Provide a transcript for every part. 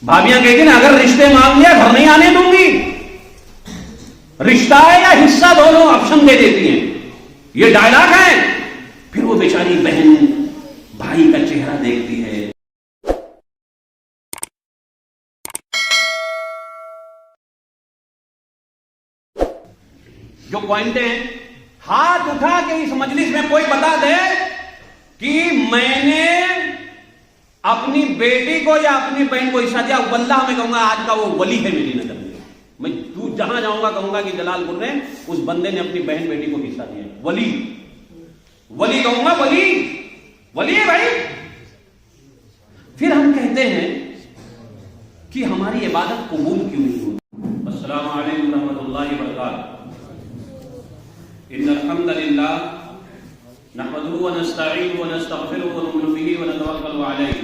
بھابیاں کہتی نا اگر رشتے مانگ لیا گھر نہیں آنے دوں گی، رشتہ ہے یا حصہ دونوں آپشن دے دیتی ہیں، یہ ڈائلاگ ہے. پھر وہ بیچاری بہن بھائی کا چہرہ دیکھتی ہے. جو پوائنٹیں ہیں، ہاتھ اٹھا کے اس مجلس میں کوئی بتا دے کہ میں نے اپنی بیٹی کو یا اپنی بہن کو حصہ دیا، واللہ میں کہوں گا آج کا وہ ولی ہے میری نظر میں. میں جہاں جاؤں گا کہوں گا کہ جلال پور میں اس بندے نے اپنی بہن بیٹی کو حصہ دیا. ولی ولی کہوں گا، ولی ہے بھائی. پھر ہم کہتے ہیں کہ ہماری عبادت قبول کیوں نہیں ہوتی. السلام علیکم ورحمۃ اللہ وبرکاتہ. ان الحمد للہ نحمده ونستعینه ونستغفره ونؤمن به ونتوکل علیہ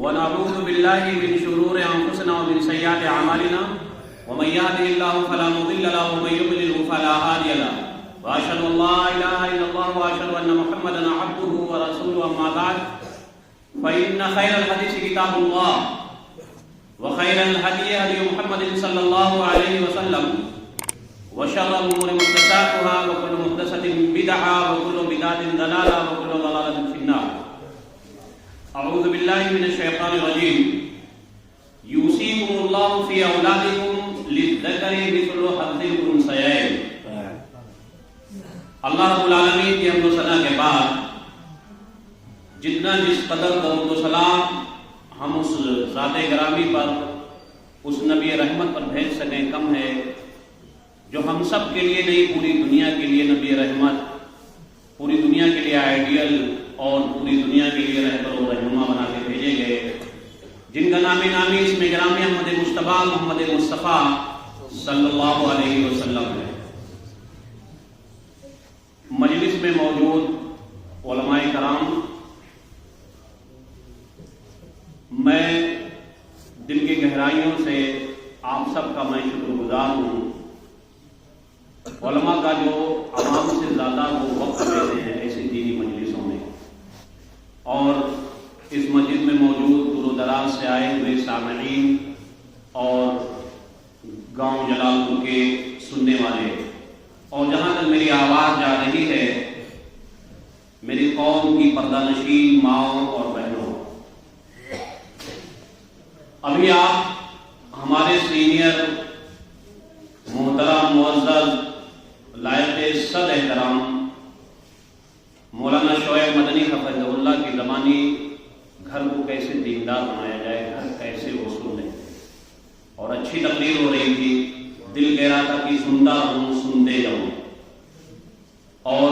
ونعوذ باللہ من شرور انفسنا ومن سیئات اعمالنا ومن يهده الله فلا مضل له ومن يضلل فلا هادي له واشهد ان لا اله الا الله واشهد ان محمدا عبده ورسوله. اما بعد فان خير الحديث كتاب الله وخير الهدي هدي محمد صلى الله عليه وسلم وشر الامور محدثاتها وكل محدثة بدعة وكل بدعة ضلالة وكل ضلالة في النار. اعوذ بالله من الشيطان الرجيم. يوصيكم الله في اولادكم للذكر مثل حظ الانثيين. اللہ رب العالمین کی حمد و ثنا کے بعد جتنا جس قدر درود و سلام ہم اس ذات گرامی پر، اس نبی رحمت پر بھیج سکیں کم ہے، جو ہم سب کے لیے نہیں پوری دنیا کے لیے نبی رحمت، پوری دنیا کے لیے آئیڈیل اور پوری دنیا کے لیے رہبر و رہنما بنا کے بھیجے گئے، جن کا نامی اسم گرامی محمد مصطفیٰ محمد مصطفیٰ صلی اللہ علیہ وسلم ہے. مجلس میں موجود علماء کرام، میں دل کی گہرائیوں سے آپ سب کا میں شکر گزار ہوں. علماء کا جو عوام سے زیادہ وہ وقت دیتے ہیں ایسی دینی مجلسوں میں، اور اس مسجد میں موجود دور و دراز سے آئے ہوئے سامعین اور گاؤں جلال پور کے سننے والے، اور جہاں تک میری آواز جا رہی ہے میری قوم کی پردہ نشین ماؤں اور بہنوں، ابھی آپ ہمارے سینئر محترم معزز لائق صد احترام مولانا شعیب مدنی حفظہ اللہ کی زمانی گھر کو کیسے دیندار بنایا جائے، گھر کیسے وصول ہے، اور اچھی تقریر ہو رہی تھی. دل کہہ رہا تھا کہ سنتا ہوں سنتے جاؤں، اور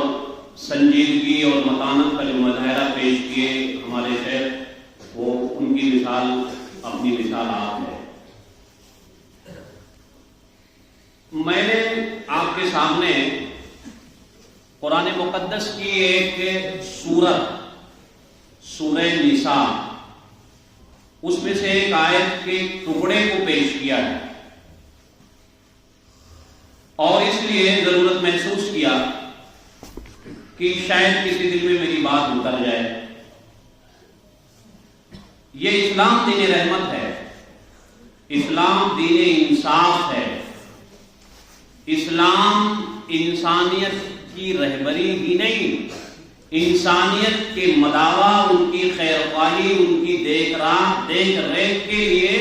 سنجیدگی اور متانت کا جو مظاہرہ پیش کیے ہمارے شیخ، وہ ان کی مثال اپنی مثال آپ ہے. میں نے آپ کے سامنے قرآن مقدس کی ایک سورت، سورہ نساء، اس میں سے ایک آیت کے ٹکڑے کو پیش کیا ہے، اور اس لیے ضرورت محسوس کیا کہ شاید کسی دل میں میری بات اتر جائے. یہ اسلام دین رحمت ہے، اسلام دین انصاف ہے، اسلام انسانیت کی رہبری ہی نہیں، انسانیت کے مداوا، ان کی خیر خواہی، ان کی دیکھ ریکھ کے لیے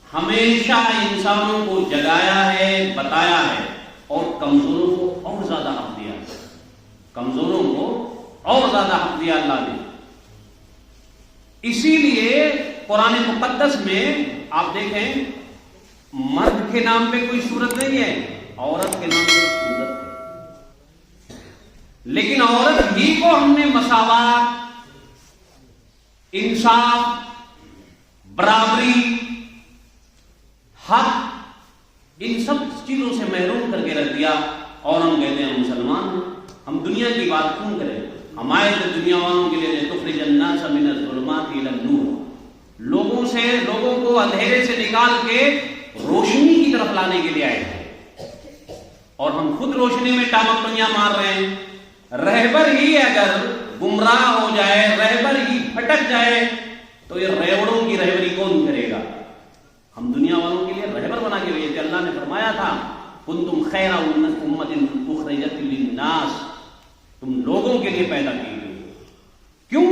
ہمیشہ انسانوں کو جگایا ہے، بتایا ہے، اور کمزوروں کو اور زیادہ حق دیا، کمزوروں کو اور زیادہ حق دیا اللہ نے. اسی لیے قرآن مقدس میں آپ دیکھیں مرد کے نام پہ کوئی صورت نہیں ہے، عورت کے نام پہ صورت ہے، لیکن عورت ہی کو ہم نے مساوات، انصاف، برابری، حق، ان سب چیزوں سے محروم کر کے رکھ دیا، اور ہم کہتے ہیں ہم مسلمان ہیں. ہم دنیا کی بات کیوں کریں؟ ہمارے تو دنیا والوں کے لیے تخرج الناس من الظلمات الى النور، لوگوں کو اندھیرے سے نکال کے روشنی کی طرف لانے کے لیے آئے ہیں، اور ہم خود روشنی میں ٹامک پنیاں مار رہے ہیں. رہبر ہی اگر گمراہ ہو جائے، رہبر ہی بھٹک جائے، تو یہ ریوڑوں کی رہبری کون خیر امت اخرجت للناس، تم لوگوں کے لیے پیدا کی گئی ہو۔ کیوں؟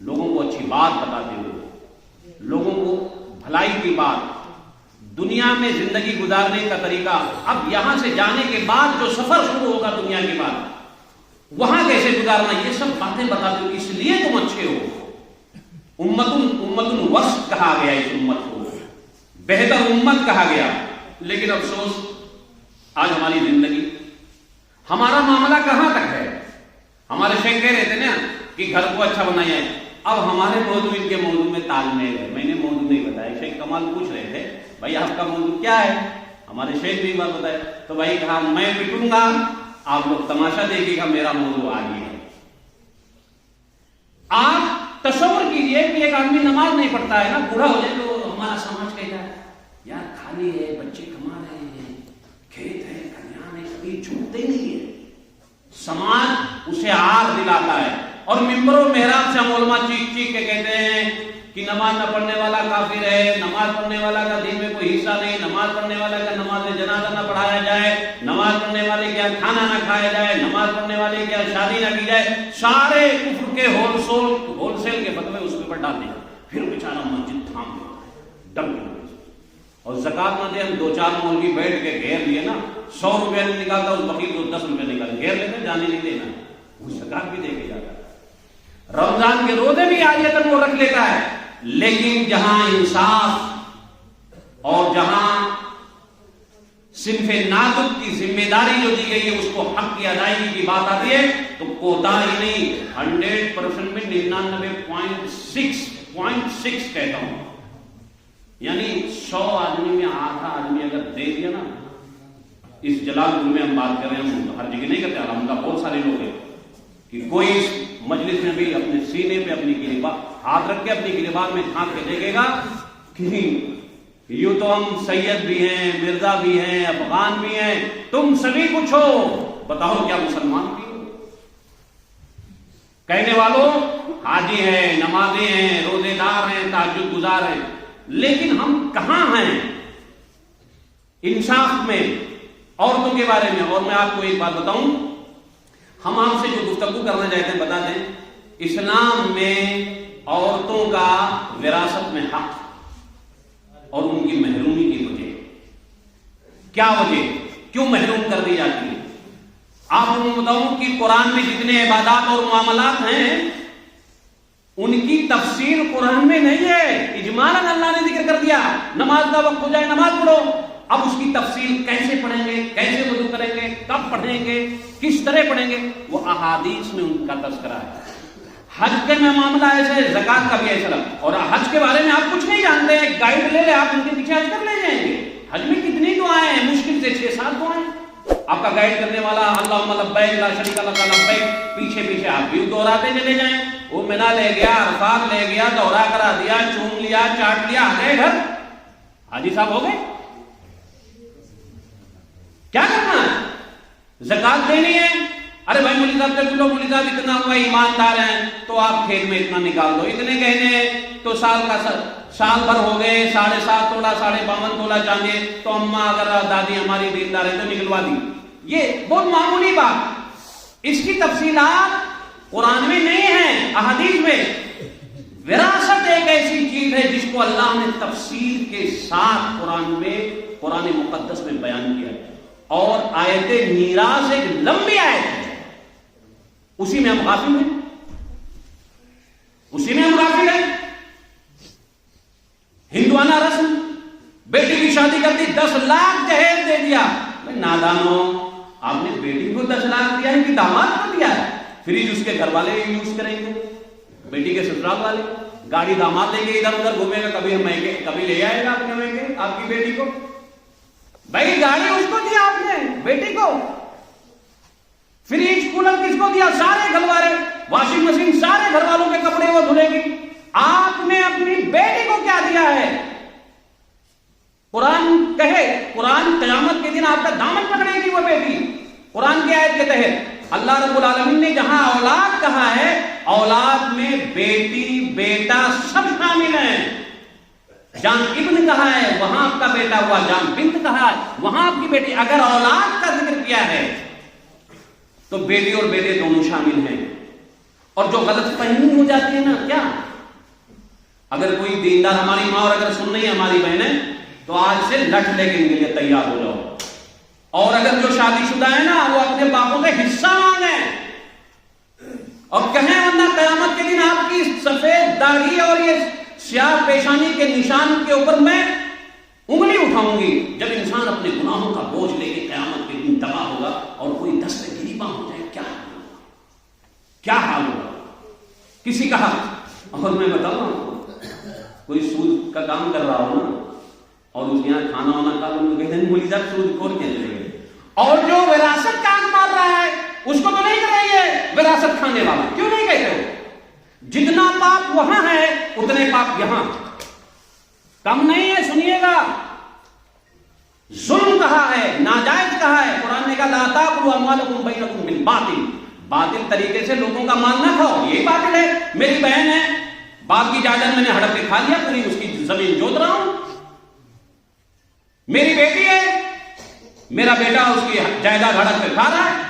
لوگوں کو اچھی بات بتاتے ہوئے، لوگوں کو بھلائی کی بات، دنیا میں زندگی گزارنے کا طریقہ، اب یہاں سے جانے کے بعد جو سفر شروع ہوگا دنیا کے بعد، وہاں کیسے گزارنا، یہ سب باتیں بتاتے ہو، اس لیے تم اچھے ہو۔ امت الوسط کہا گیا، اس امت کو بہتر امت کہا گیا۔ لیکن افسوس آج ہماری زندگی، ہمارا معاملہ کہاں تک ہے؟ ہمارے شیخ کہہ رہے تھے نا کہ گھر کو اچھا بنایا ہے، اب ہمارے موضوع ان کے موضوع میں تال میل ہے۔ میں نے موضوع نہیں بتایا، شیخ کمال پوچھ رہے تھے بھائی آپ کا موضوع کیا ہے، ہمارے شیخ بھی بات بتائے، تو بھائی کہا میں پٹوں گا، آپ لوگ تماشا دیکھیے گا، میرا موضوع آگے ہے۔ آپ تصور کیجئے کہ ایک آدمی نماز نہیں پڑھتا ہے نا، بوڑھا ہو جائے تو ہمارا سماج کہتا ہے یار خالی ہے، بچے کما رہے ہیں، کھیت ہے، کھلیان ہے، کبھی چھوٹتے نہیں ہے۔ سماج اسے آر دلاتا ہے، اور ممبر و محراب سے ہم علماء چیخ چیخ کے کہتے ہیں کہ نماز نہ پڑھنے والا کافر ہے، نماز پڑھنے والا کا دین میں کوئی حصہ نہیں، نماز پڑھنے والا کا نماز جنازہ نہ پڑھایا جائے، نماز پڑھنے والے کیا کھانا نہ کھایا جائے، نماز پڑھنے والے کیا شادی نہ کی جائے، سارے کفر کے ہول سیل کے فتوے اس کے اوپر ڈال دیں۔ پھر بیچارہ مسجد تھام ڈر گیا، اور زکات نہ دے، ہم دو چار مولوی بیٹھ کے گھیر لیے نا، 100 روپے نہیں نکالتا اس بخیل کو 10 روپے نکال گھیر لیتے، جانے نہیں دینا، وہ زکات بھی دے کے جاتا ہے۔ رمضان کے روزے بھی آیتن وہ رکھ لیتا ہے، لیکن جہاں انصاف اور جہاں صنف نازک کی ذمہ داری جو دی گئی ہے اس کو حق کی ادائیگی کی بات آتی ہے تو کوتاہی نہیں، 100% میں 99.6 کہتا ہوں، یعنی 100 آدمی میں آدھا آدمی اگر دے دیا نا، اس جلال پور میں ہم بات کر رہے ہیں، ہم ہر جگہ نہیں کرتے، الحمدللہ بہت سارے لوگ ہیں کہ کوئی اس مجلس میں بھی اپنے سینے پہ اپنی گریبان ہاتھ رکھ کے اپنی گریبان میں جھانک کے دیکھے گا کہ یوں تو ہم سید بھی ہیں، مرزا بھی ہیں، افغان بھی ہیں، تم سبھی کچھ ہو، بتاؤ کیا مسلمان بھی ہو؟ کہنے والوں حاجی ہیں، نمازی ہیں، روزے دار ہیں، تہجد گزار ہیں، لیکن ہم کہاں ہیں انصاف میں، عورتوں کے بارے میں؟ اور میں آپ کو ایک بات بتاؤں، ہم آپ سے جو گفتگو کرنا چاہتے ہیں بتا دیں، اسلام میں عورتوں کا وراثت میں حق اور ان کی محرومی کی وجہ کیا وجہ، کیوں محروم کر دی جاتی ہے؟ آپ کو بتاؤں کہ قرآن میں جتنے عبادات اور معاملات ہیں ان کی تفصیل قرآن میں نہیں ہے، اجمالاً اللہ نے ذکر کر دیا، نماز کا وقت ہو جائے نماز پڑھو، اب اس کی تفصیل کیسے پڑھیں گے، کیسے وضو کریں گے، کب پڑھیں گے، کس طرح پڑھیں گے، وہ احادیث میں ان کا تذکرہ ہے۔ حج کے میں معاملہ ایسے، زکات کا بھی ایسا ہے، اور حج کے بارے میں آپ کچھ نہیں جانتے ہیں، گائیڈ لے لے، آپ ان کے پیچھے حج کر لے جائیں گے۔ حج میں کتنی دعائیں ہیں، مشکل سے 6-7 دعائیں، آپ کا گائیڈ کرنے والا اللہم لبیک لا شریک لک لبیک، پیچھے پیچھے آپ بھی دوہراتے چلے جائیں، وہ منی لے گیا، عرفات لے گیا، دورہ کرا دیا، چوم لیا، چاٹ لیا، آ گئے گھر، حاجی صاحب ہو گئے۔ کیا کرنا ہے؟ زکات دینی ہے، ارے بھائی مولوی صاحب دیکھ لو، مولوی صاحب اتنا ہوا ایماندار ہیں تو آپ کھیت میں اتنا نکال دو، اتنے گہنے تو سال بھر ہو گئے، 7.5 تولا 52 تولا چاندی، تو اماں اگر دادی ہماری دیندار ہے تو نکلوا دی۔ یہ بہت معمولی بات، اس کی تفصیلات قرآن میں نہیں ہیں، احادیث میں۔ وراثت ایک ایسی چیز ہے جس کو اللہ نے تفصیل کے ساتھ قرآن مقدس میں بیان کیا ہے، اور آیت میراث ایک لمبی آیت ہے، اسی میں ہم غافل ہیں، اسی میں ہم غافل ہیں۔ ہندوانہ رسم، بیٹی کی شادی کر دی، 10 لاکھ جہیز دے دیا، نادانو، آپ نے بیٹی کو 10 لاکھ دیا ہے کہ داماد کو دیا ہے؟ فریج اس کے گھر والے یوز کریں گے، بیٹی کے سسرال والے، گاڑی داماد لے کے ادھر ادھر گھومے گا، کبھی لے آئے گا اپنے مہنگے آپ کی بیٹی کو، بھائی گاڑی اس کو دیا آپ نے بیٹی کو، فریج کولر کس کو دیا؟ سارے گھر والے، واشنگ مشین سارے گھر والوں کے کپڑے وہ دھلے گی، آپ نے اپنی بیٹی کو کیا دیا ہے؟ قرآن کہے، قرآن قیامت کے دن آپ کا دامن پکڑے گی وہ بیٹی، قرآن کی آیت کے تحت اللہ رب العالمین نے جہاں اولاد کہا ہے، اولاد میں بیٹی بیٹا سب شامل ہیں، جان ابن کہا ہے وہاں آپ کا بیٹا ہوا، جان بنت کہا ہے وہاں آپ کی بیٹی. اگر اولاد کا ذکر کیا ہے تو بیٹی اور بیٹے دونوں شامل ہیں. اور جو غلط فہمی ہو جاتی ہے نا، کیا اگر کوئی دیندار ہماری ماں اور اگر سن رہی ہے ہماری بہنیں تو آج سے لٹ لے کے ان کے لیے تیار ہو جاؤ. اور اگر جو شادی شدہ ہے نا وہ اپنے باپوں سے حصہ مانگیں اور کہیں ورنہ قیامت کے دن آپ کی سفید داڑھی اور یہ سیاہ پیشانی کے نشان کے اوپر میں انگلی اٹھاؤں گی. جب انسان اپنے گناہوں کا بوجھ لے کے قیامت کے دن تباہ ہوگا اور کوئی دست گریباں ہو جائے، کیا حال ہوگا. کسی کا حق، اور میں بتاؤں آپ کو، کوئی سود کا کام کر رہا ہو نا اور اس کے یہاں کھانا وانا کھا لوں گے بولی جب سود کھول کے لے گئے، اور جو وراثت کام مار رہا ہے اس کو تو نہیں کر رہی ہے وراثت کھانے والا. کیوں نہیں کہتے ہو؟ جتنا پاپ وہاں ہے اتنے پاپ یہاں، کم نہیں ہے. سنیے گا، ظلم کہا ہے، ناجائز کہا ہے. قرآن نے کہا لا تاکلوا اموالکم بینکم بالباطل، باطل طریقے سے لوگوں کا مال نہ کھاؤ. یہی باطل ہے. میری بہن ہے، باپ کی جائیداد میں نے ہڑپ کے کھا لیا، پوری اس کی زمین جوت رہا ہوں. میری بیٹی ہے، میرا بیٹا اس کی جائیداد ہڑپ کے کھا رہا ہے.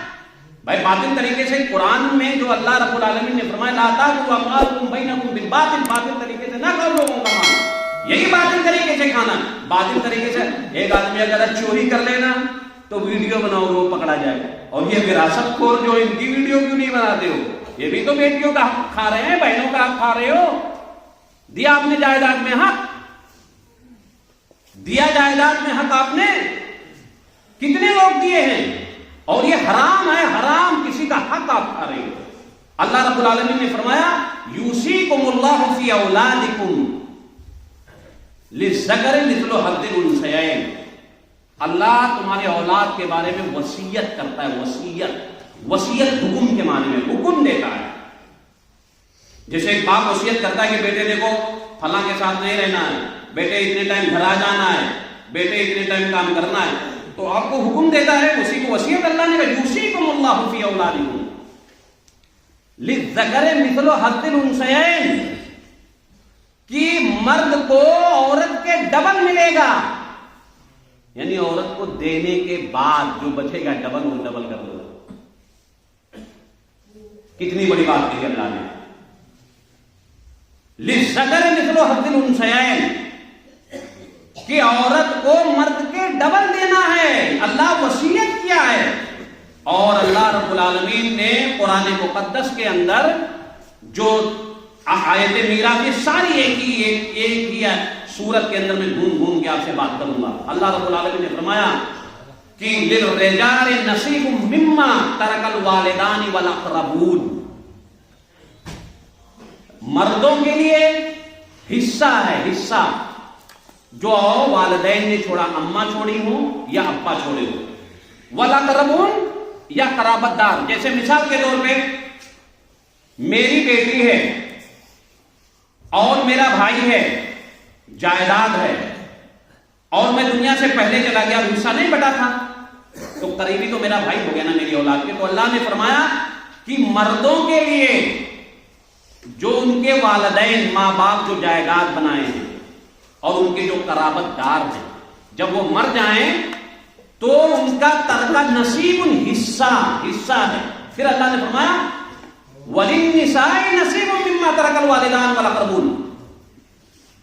بھائی باطل طریقے سے قرآن میں جو اللہ رب العالمین نے فرمایا لا تاکلوا اموالکم بینکم بالباطل، باطل طریقے سے نہ کھاؤ لوگوں کا مال. یہی باطل طریقے سے کھانا. باطل طریقے سے ایک آدمی اگر چوری کر لینا تو ویڈیو بناؤ وہ پکڑا جائے. اور یہ وراثت خور جو ان کی ویڈیو کیوں نہیں بناتے ہو؟ یہ بھی تو بیٹیوں کا حق کھا رہے ہیں، بہنوں کا حق کھا رہے ہو. دیا آپ نے جائیداد میں حق، دیا جائیداد میں حق آپ نے کتنے لوگ دیے ہیں؟ اور یہ حرام ہے، حرام کسی کا حق آپ کھا رہے ہو. اللہ رب العالمین نے فرمایا یوصیکم اللہ فی اولادکم للذکر مثل حظ الانثیین. اللہ تمہارے اولاد کے بارے میں وصیت کرتا ہے. وصیت حکم کے معنی میں حکم دیتا ہے. جیسے ایک باپ وصیت کرتا ہے کہ بیٹے دیکھو فلاں کے ساتھ نہیں رہنا ہے، بیٹے اتنے ٹائم گھر آ جانا ہے، بیٹے اتنے ٹائم کام کرنا ہے، تو آپ کو حکم دیتا ہے. اسی کو وصیت اللہ نے کہا یوصیکم اللہ فی اولادکم للذکر مثل حظ الانثیین، کہ مرد کو عورت کے ڈبل ملے گا. یعنی عورت کو دینے کے بعد جو بچے گا ڈبل وہ ڈبل کر دو. کتنی بڑی بات کی اللہ نے. للذکر مثل حظ الانثیین، کہ عورت کو مرد کے ڈبل دینا ہے. اللہ وصیت کیا ہے. اور اللہ رب العالمین نے قرآن مقدس کے اندر جو آیت میراث کی ساری ایک ہی سورت کے اندر میں گھوم کے آپ سے بات کروں گا. اللہ رب العالمین نے فرمایا کہ للرجال نصیب مما ترک الوالدان والاقربون، مردوں کے لیے حصہ ہے، حصہ جو والدین نے چھوڑا، اماں چھوڑی ہوں یا ابا چھوڑے ہوں، والاقربون یا قرابت دار. جیسے مثال کے طور پہ میری بیٹی ہے اور میرا بھائی ہے، جائیداد ہے، اور میں دنیا سے پہلے چلا گیا، حصہ نہیں بٹا تھا، تو قریبی تو میرا بھائی ہو گیا نا میری اولاد کے. تو اللہ نے فرمایا کہ مردوں کے لیے جو ان کے والدین ماں باپ جو جائیداد بنائے ہیں اور ان کے جو قرابت دار ہیں، جب وہ مر جائیں تو ان کا ترکہ نصیب حصہ ہے. پھر اللہ نے فرمایا وَلِلنِّسَاءِ نَصِيبٌ مِّمَّا تَرَكَ الْوَالِدَانُ وَالْأَقْرَبُونَ،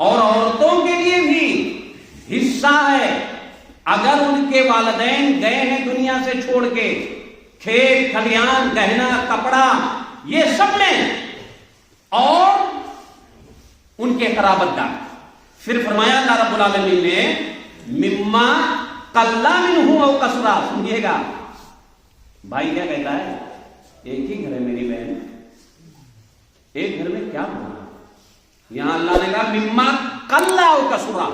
اور عورتوں کے لیے بھی حصہ ہے. اگر ان کے والدین گئے ہیں دنیا سے چھوڑ کے، کھیت کھلیان گہنا کپڑا یہ سب میں، اور ان کے قرابت دار. پھر فرمایا اللہ رب العالمین نے مما قل منہ او کثرا. سنیے گا بھائی کیا کہتا ہے، ایک ہی گھر ہے میری بہن، ایک گھر میں کیا بنا. یہاں اللہ نے کہا مما قل او کثرا،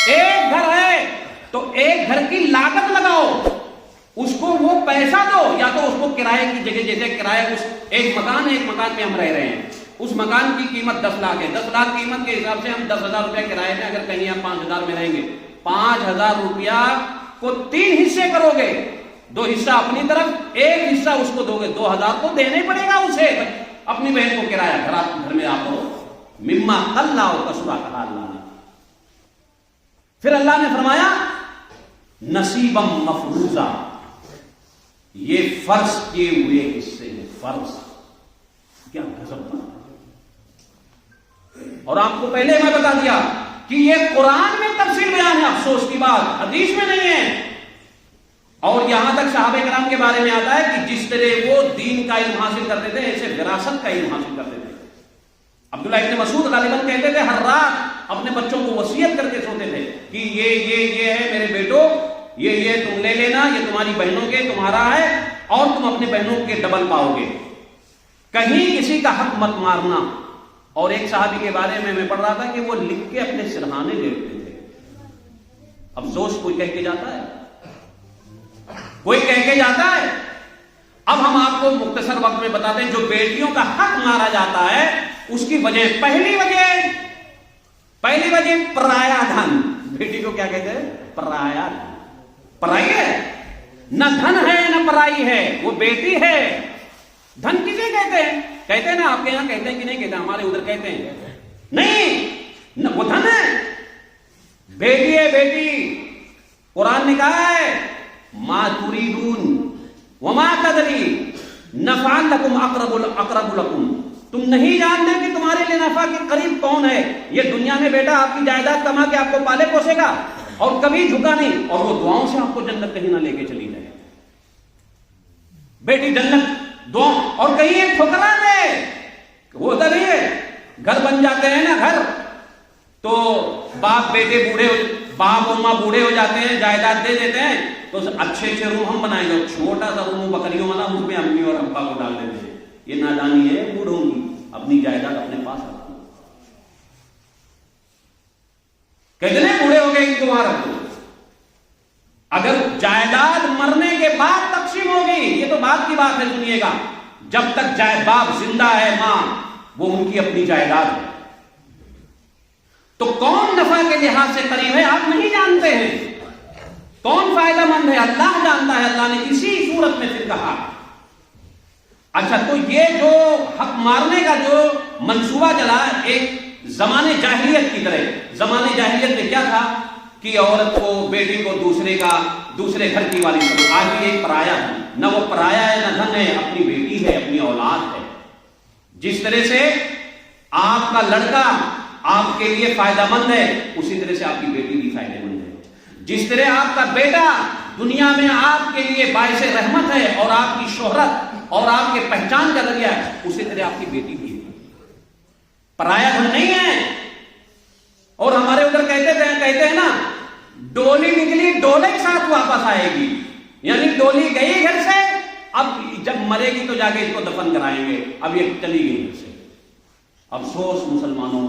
ایک گھر ہے تو ایک گھر کی لاگت لگاؤ، اس کو وہ پیسہ دو، یا تو اس کو کرائے کی جگہ، جیسے کرائے اس ایک مکان میں ہم رہ رہے ہیں، اس مکان کی قیمت 10 لاکھ ہے، 10 لاکھ قیمت کے حساب سے ہم 10,000 روپیہ کرائے میں، اگر کہیں آپ 5,000 میں رہیں گے، 5,000 روپیہ کو 3 حصے کرو گے، 2 حصہ اپنی طرف، 1 حصہ اس کو دو گے، 2,000 تو دینے پڑے گا اسے، اپنی بہن کو کرایہ. گھر میں آپ ہو مما قل او کثرا کہا اللہ نے. پھر اللہ نے فرمایا نصیبا مفروضا، یہ فرض کیے ہوئے حصے ہیں، فرض. کیا غضب بات. اور آپ کو پہلے میں بتا دیا کہ یہ قرآن میں تفصیل بیان ہے، افسوس کی بات حدیث میں نہیں ہے. اور یہاں تک صحابہ کرام کے بارے میں آتا ہے کہ جس طرح وہ دین کا علم حاصل کرتے تھے ایسے وراثت کا علم حاصل کرتے تھے. عبداللہ ابن مسعود غالباً کہتے تھے ہر رات اپنے بچوں کو وصیت کر کے سوتے تھے کہ یہ ہے میرے بیٹو، یہ تم لے لینا، یہ تمہاری بہنوں کے تمہارا ہے، اور تم اپنے بہنوں کے ڈبل پاؤ گے، کہیں کسی کا حق مت مارنا. اور ایک صحابی کے بارے میں پڑھ رہا تھا کہ وہ لکھ کے اپنے سرہانے لیٹتے تھے. افسوس کوئی کہہ کے جاتا ہے، کوئی کہہ کے جاتا ہے. اب ہم آپ کو مختصر وقت میں بتاتے ہیں جو بیٹیوں کا حق مارا جاتا ہے اس کی وجہ، پہلی وجہ پرایا دھن. بیٹی کو کیا کہتے ہیں؟ پرایا دھن. پرائی ہے، نہ دھن ہے نہ پرائی ہے، وہ بیٹی ہے. دھن کسے کہتے ہیں؟ کہتے ہیں نا، آپ کے یہاں کہتے ہیں کہ نہیں کہتے؟ ہمارے ادھر کہتے ہیں نہیں، وہ دھن ہے، بیٹی ہے بیٹی. قرآن نے کہا ہے ما تريدون وما تدری نفعا لکم اقرب لکم. تم نہیں جانتے کہ تمہارے لیے نفع کے قریب کون ہے. یہ دنیا میں بیٹا آپ کی جائیداد کما کے آپ کو پالے پوسے گا اور کبھی جھکا نہیں، اور وہ دعاؤں سے آپ کو جنت کہیں نہ لے کے چلی جائے. بیٹی جنت دعا، اور کہیں ایک ٹھکرا دے، وہ ہوتا نہیں ہے گھر بن جاتے ہیں نا گھر، تو باپ بیٹے بوڑھے، باپ اور ماں بوڑھے ہو جاتے ہیں، جائیداد دے دیتے ہیں، تو اچھے روم ہم بنائیں گے، چھوٹا سا روم بکریوں والا اس میں امی اور ابا کو ڈال دیتے ہیں. یہ نادانی ہے بوڑھوں کی، اپنی جائیداد اپنے پاس رکھو. کتنے بوڑھے ہو گئے ان کو وہاں رکھو. اگر جائیداد مرنے کے بعد تقسیم ہوگی، یہ تو بعد کی بات ہے، سنیے گا. جب تک باپ زندہ ہے، ماں، وہ ان کی اپنی جائیداد ہے. تو کون نفع کے لحاظ سے قریب ہے آپ نہیں جانتے ہیں، کون فائدہ مند ہے اللہ جانتا ہے. اللہ نے اسی صورت میں پھر کہا. اچھا، تو یہ جو حق مارنے کا جو منصوبہ چلا ایک زمانے جاہلیت کی طرح. زمانے جاہلیت میں کیا تھا کہ عورت کو، بیٹی کو دوسرے گھر کی والی سمجھ. آج بھی ایک پرایا ہے، نہ وہ پرایا ہے نہ دھن ہے، اپنی بیٹی ہے، اپنی اولاد ہے. جس طرح سے آپ کا لڑکا آپ کے لیے فائدہ مند ہے، اسی طرح سے آپ کی بیٹی بھی فائدہ مند ہے. جس طرح آپ کا بیٹا دنیا میں آپ کے لیے باعث رحمت ہے اور آپ کی شہرت اور آپ کے پہچان کا ذریعہ ہے، اسی طرح آپ کی بیٹی بھی ہے، پرایا دھن نہیں ہے. اور ہمارے ادھر کہتے ہیں نا، ڈولی نکلی ڈولے کے ساتھ واپس آئے گی. یعنی ڈولی گئی گھر سے، اب جب مرے گی تو جا کے اس کو دفن کرائیں گے، اب یہ چلی گئی گھر سے. افسوس مسلمانوں،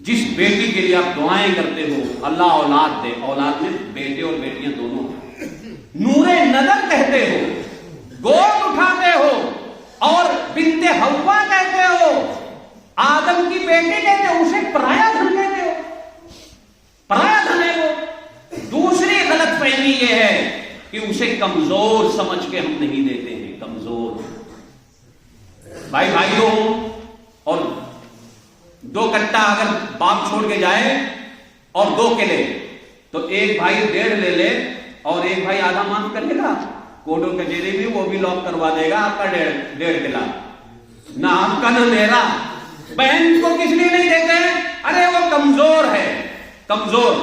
جس بیٹی کے لیے آپ دعائیں کرتے ہو اللہ اولاد دے، اولاد میں بیٹے اور بیٹیاں دونوں ہیں، نور نظر کہتے ہو، گود اٹھاتے ہو، اور بنت حوا کہتے ہو، آدم کی بیٹی کہتے ہو، اسے پرایا دھن کہتے ہو. پرایا دھن ہے وہ. دوسری غلط فہمی یہ ہے کہ اسے کمزور سمجھ کے ہم نہیں دیتے ہیں. کمزور بھائیوں ہوں، اور دو کٹا اگر باپ چھوڑ کے جائے اور 2 کلے، تو ایک بھائی 1.5 لے لے اور ایک بھائی آدھا معاف کر دے گا. کوٹو کچہری بھی وہ بھی لاک کروا دے گا آپ کا 1.5 کلا، نہ آپ کا نہ میرا. بہن کو کس لیے نہیں دیتے ہیں؟ ارے وہ کمزور ہے، کمزور.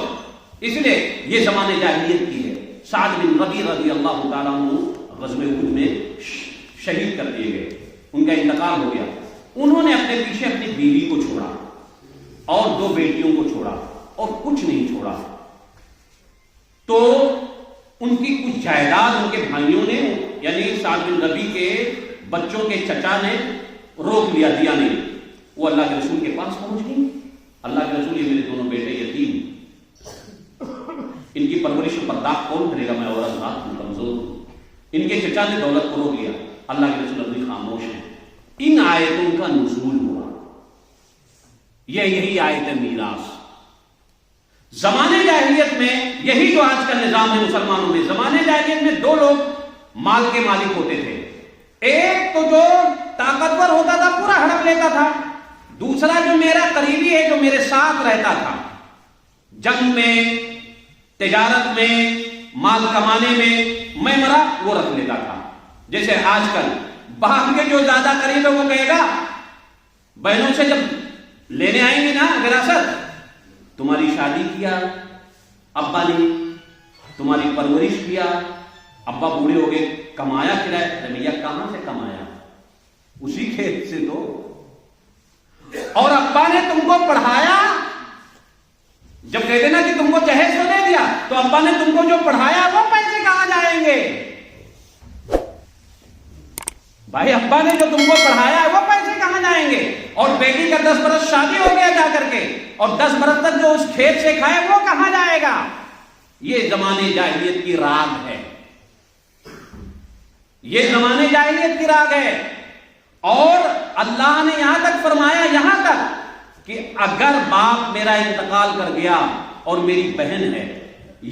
اس لیے یہ زمانے جاہلیت کی ہے. سعد بن ربیع رضی اللہ تعالیٰ عنہ غزوہ احد میں شہید کر دیے گئے، ان کا انتقال ہو گیا. انہوں نے اپنے پیچھے اپنی بیوی کو چھوڑا اور 2 بیٹیوں کو چھوڑا اور کچھ نہیں چھوڑا. تو ان کی کچھ جائیداد ان کے بھائیوں نے، یعنی سعد بن ربیع کے بچوں کے چچا نے روک لیا، دیا نہیں. وہ اللہ کے رسول کے پاس پہنچ گئی. اللہ کے رسول، یہ میرے دونوں بیٹے یتیم، ان کی پرورش و پرداخت کون کرے گا؟ میں عورت رات ہوں، کمزور ہوں. ان کے چچا نے دولت کو روک لیا. اللہ کے رسول ابھی خاموش ہیں. ان آیتوں کا نزول ہوا، یہی آیت میراث. زمانے جاہلیت میں یہی جو آج کا نظام ہے مسلمانوں میں، زمانے جاہلیت میں 2 لوگ مال کے مالک ہوتے تھے. ایک تو جو طاقتور ہوتا تھا پورا ہڑپ لیتا تھا، دوسرا جو میرا قریبی ہے جو میرے ساتھ رہتا تھا. جنگ میں، تجارت میں، مال کمانے میں مرا وہ رکھ لیتا تھا. جیسے آج کل باپ کے جو زیادہ قریب ہے وہ کہے گا بہنوں سے جب لینے آئیں گی نا وراثت، تمہاری شادی کیا ابا نے، تمہاری پرورش کیا ابا، بوڑھے ہو گئے، کمایا کھلایا. ارے بھیا کہاں سے کمایا؟ اسی کھیت سے تو. اور ابا نے تم کو پڑھایا، جب کہتے نا کہ تم کو جہیز تو دے دیا، تو ابا نے تم کو جو پڑھایا وہ پیسے کہاں جائیں گے؟ بھائی ابا نے جو تم کو پڑھایا ہے وہ پیسے کہاں جائیں گے؟ اور بیٹی کا 10 برس شادی ہو گیا جا کر کے، اور 10 برس تک جو اس کھیت سے کھائے وہ کہاں جائے گا؟ یہ زمانے جاہلیت کی راگ ہے، یہ زمانے جاہلیت کی راگ ہے. اور اللہ نے یہاں تک فرمایا، یہاں تک کہ اگر باپ میرا انتقال کر گیا اور میری بہن ہے،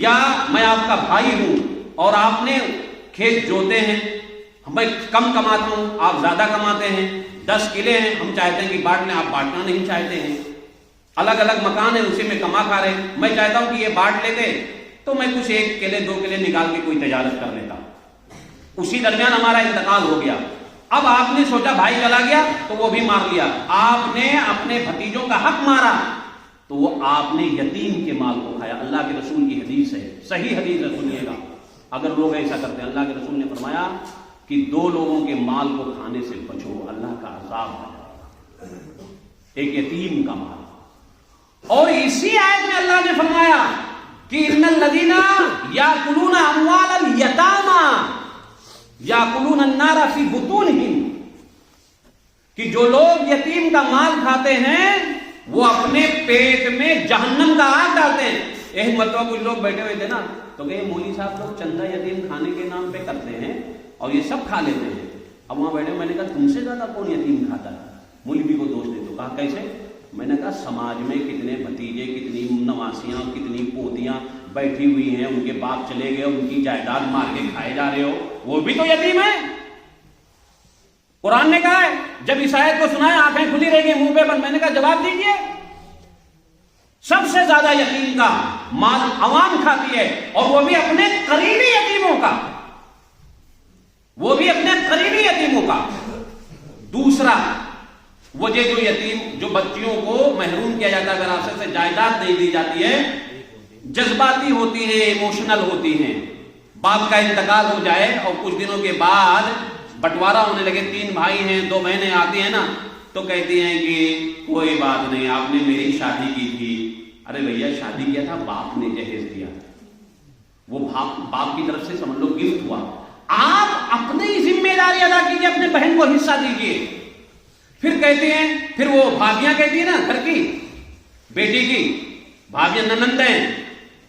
یا میں آپ کا بھائی ہوں اور آپ نے کھیت جوتے ہیں، میں کم کماتا ہوں آپ زیادہ کماتے ہیں، 10 کلے ہیں، ہم چاہتے ہیں کہ بانٹ لیں، آپ بانٹنا نہیں چاہتے ہیں، الگ الگ مکان ہے اسی میں کما کھا رہے ہیں، میں چاہتا ہوں کہ یہ بانٹ لیتے تو میں کچھ 1 کلے 2 کلے نکال کے کوئی تجارت کر لیتا. اسی درمیان ہمارا انتقال ہو گیا. اب آپ نے سوچا بھائی چلا گیا تو وہ بھی مار لیا، آپ نے اپنے بھتیجوں کا حق مارا تو وہ آپ نے یتیم کے مال کو کھایا. اللہ کے رسول کی حدیث ہے، صحیح حدیث ہے، سنیے گا. اگر لوگ ایسا کرتے ہیں، اللہ کے رسول نے فرمایا کہ 2 لوگوں کے مال کو کھانے سے بچو، اللہ کا عذاب ہے. ایک یتیم کا مال. اور اسی آیت میں اللہ نے فرمایا کہ ان الذین یاکلون اموال الیتامی یاکلون النار فی بطونہم، کہ جو لوگ یتیم کا مال کھاتے ہیں وہ اپنے پیٹ میں جہنم کا آگ ڈالتے ہیں. ایک مرتبہ کچھ لوگ بیٹھے ہوئے تھے نا، تو کہ مولوی صاحب لوگ چندہ یتیم کھانے کے نام پہ کرتے ہیں اور یہ سب کھا لیتے ہیں. اب وہاں بیٹھے، میں نے کہا تم سے زیادہ کون یتیم کھاتا ہے؟ مولوی کو دوست دے دو. کہا کیسے؟ میں نے کہا سماج میں کتنے بھتیجے، کتنی نواسیاں، کتنی پوتیاں بیٹھی ہوئی ہیں، ان کے باپ چلے گئے، ان کی جائیداد مار کے کھائے جا رہے ہو، وہ بھی تو یتیم ہے. قرآن نے کہا ہے، جب اس آیت کو سنا ہے آنکھیں کھلی رہ گئی، منہ پہ بند. میں نے کہا جواب دیجئے. سب سے زیادہ یتیم کا مال عوام کھاتی ہے، اور وہ بھی اپنے قریبی یتیموں کا، وہ بھی اپنے قریبی یتیموں کا. دوسرا، وہ جو یتیم، جو بچیوں کو محروم کیا جاتا ہے وراثت سے، جائیداد نہیں دی جاتی ہے، جذباتی ہوتی ہیں، ایموشنل ہوتی ہیں. باپ کا انتقال ہو جائے اور کچھ دنوں کے بعد بٹوارا ہونے لگے، 3 بھائی ہیں 2 بہنیں آتی ہیں نا، تو کہتی ہیں کہ کوئی بات نہیں، آپ نے میری شادی کی تھی. ارے بھیا شادی کیا تھا، باپ نے جہیز دیا، وہ باپ کی طرف سے سمجھ لو گفٹ ہوا. آپ اپنی ذمہ داری ادا کیجیے، اپنے بہن کو حصہ دیجیے. پھر کہتے ہیں، پھر وہ بھابیاں کہتی ہیں نا، گھر کی بیٹی کی بھابیاں ننندیں